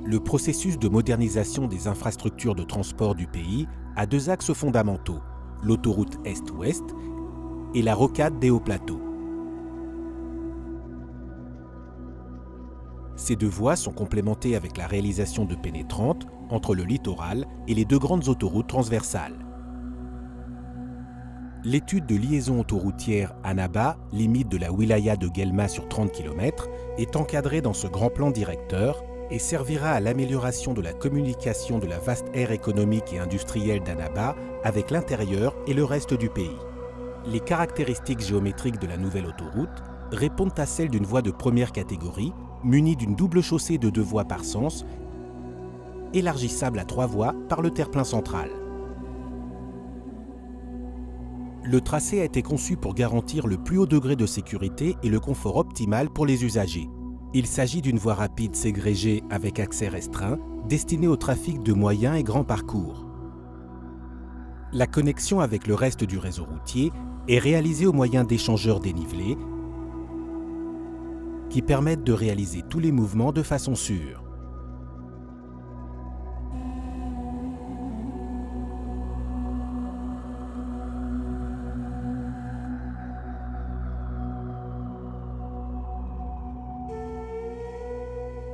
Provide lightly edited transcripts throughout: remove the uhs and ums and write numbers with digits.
Le processus de modernisation des infrastructures de transport du pays a deux axes fondamentaux, l'autoroute Est-Ouest et la rocade des hauts plateaux. Ces deux voies sont complémentées avec la réalisation de pénétrantes entre le littoral et les deux grandes autoroutes transversales. L'étude de liaison autoroutière Annaba, limite de la wilaya de Guelma sur 30 km, est encadrée dans ce grand plan directeur et servira à l'amélioration de la communication de la vaste aire économique et industrielle d'Annaba avec l'intérieur et le reste du pays. Les caractéristiques géométriques de la nouvelle autoroute répondent à celles d'une voie de première catégorie, munie d'une double chaussée de 2 voies par sens, élargissable à 3 voies par le terre-plein central. Le tracé a été conçu pour garantir le plus haut degré de sécurité et le confort optimal pour les usagers. Il s'agit d'une voie rapide ségrégée avec accès restreint, destinée au trafic de moyens et grands parcours. La connexion avec le reste du réseau routier est réalisée au moyen d'échangeurs dénivelés qui permettent de réaliser tous les mouvements de façon sûre.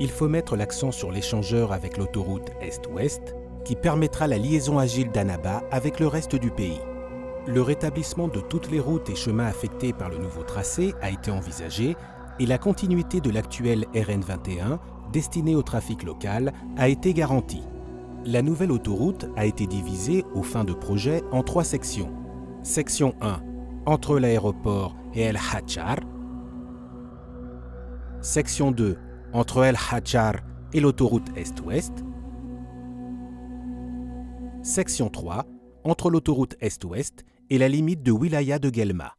Il faut mettre l'accent sur l'échangeur avec l'autoroute Est-Ouest, qui permettra la liaison agile d'Annaba avec le reste du pays. Le rétablissement de toutes les routes et chemins affectés par le nouveau tracé a été envisagé et la continuité de l'actuel RN21, destiné au trafic local, a été garantie. La nouvelle autoroute a été divisée aux fins de projet en 3 sections. Section 1, entre l'aéroport et El Hadjar. Section 2, entre El Hadjar et l'autoroute Est-Ouest. Section 3, entre l'autoroute Est-Ouest et la limite de wilaya de Guelma.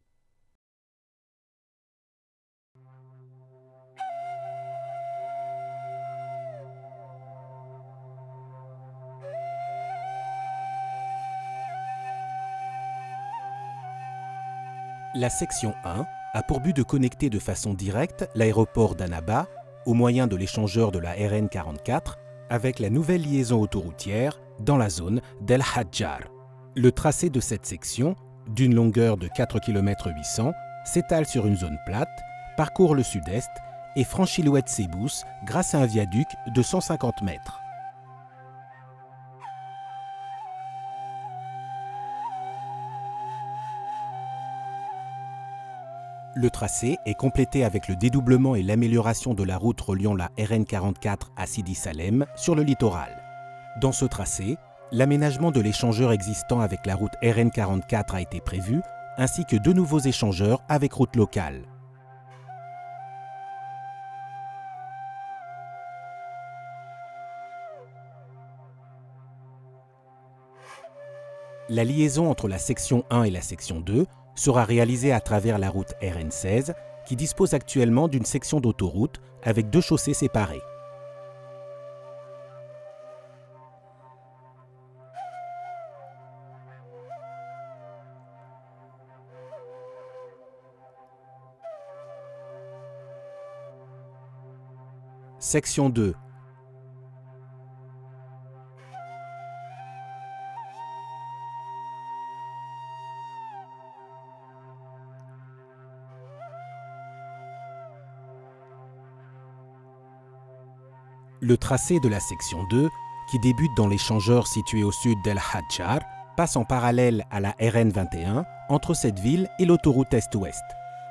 La section 1 a pour but de connecter de façon directe l'aéroport d'Annaba au moyen de l'échangeur de la RN44 avec la nouvelle liaison autoroutière dans la zone d'El Hadjar. Le tracé de cette section, d'une longueur de 4 km 800, s'étale sur une zone plate, parcourt le sud-est et franchit l'Oued Sebous grâce à un viaduc de 150 mètres. Le tracé est complété avec le dédoublement et l'amélioration de la route reliant la RN44 à Sidi Salem sur le littoral. Dans ce tracé, l'aménagement de l'échangeur existant avec la route RN44 a été prévu, ainsi que 2 nouveaux échangeurs avec route locale. La liaison entre la section 1 et la section 2 sera réalisée à travers la route RN16 qui dispose actuellement d'une section d'autoroute avec 2 chaussées séparées. Section 2. Le tracé de la section 2, qui débute dans l'échangeur situé au sud d'El Hadjar, passe en parallèle à la RN21 entre cette ville et l'autoroute Est-Ouest.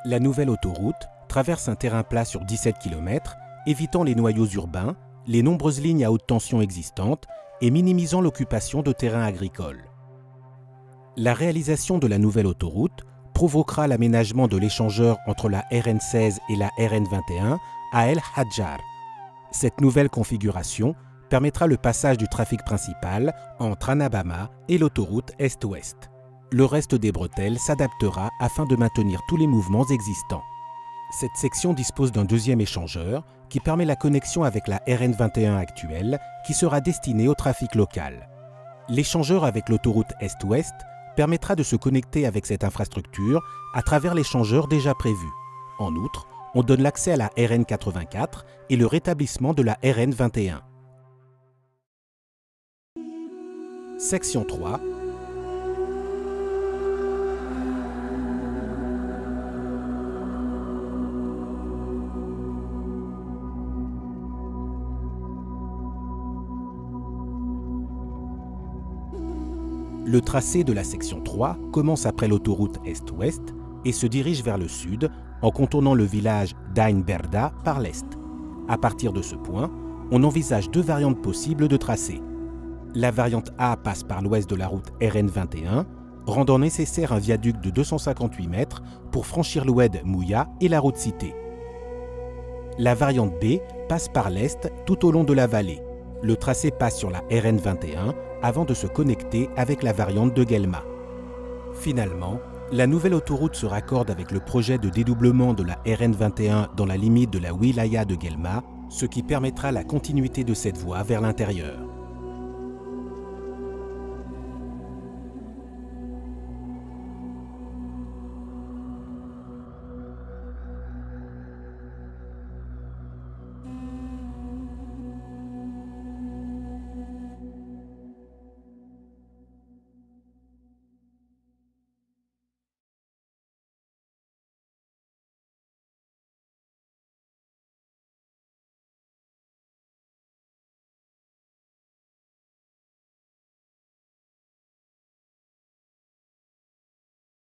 La nouvelle autoroute traverse un terrain plat sur 17 km, évitant les noyaux urbains, les nombreuses lignes à haute tension existantes et minimisant l'occupation de terrains agricoles. La réalisation de la nouvelle autoroute provoquera l'aménagement de l'échangeur entre la RN16 et la RN21 à El Hadjar. Cette nouvelle configuration permettra le passage du trafic principal entre Annaba et l'autoroute Est-Ouest. Le reste des bretelles s'adaptera afin de maintenir tous les mouvements existants. Cette section dispose d'un 2e échangeur qui permet la connexion avec la RN21 actuelle qui sera destinée au trafic local. L'échangeur avec l'autoroute Est-Ouest permettra de se connecter avec cette infrastructure à travers l'échangeur déjà prévu. En outre, on donne l'accès à la RN84 et le rétablissement de la RN21. Section 3. Le tracé de la section 3 commence après l'autoroute Est-Ouest et se dirige vers le sud en contournant le village d'Ain Berda par l'est. À partir de ce point, on envisage deux variantes possibles de tracé. La variante A passe par l'ouest de la route RN 21, rendant nécessaire un viaduc de 258 mètres pour franchir l'oued Mouya et la route citée. La variante B passe par l'est tout au long de la vallée. Le tracé passe sur la RN 21 avant de se connecter avec la variante de Guelma. Finalement, la nouvelle autoroute se raccorde avec le projet de dédoublement de la RN 21 dans la limite de la wilaya de Guelma, ce qui permettra la continuité de cette voie vers l'intérieur.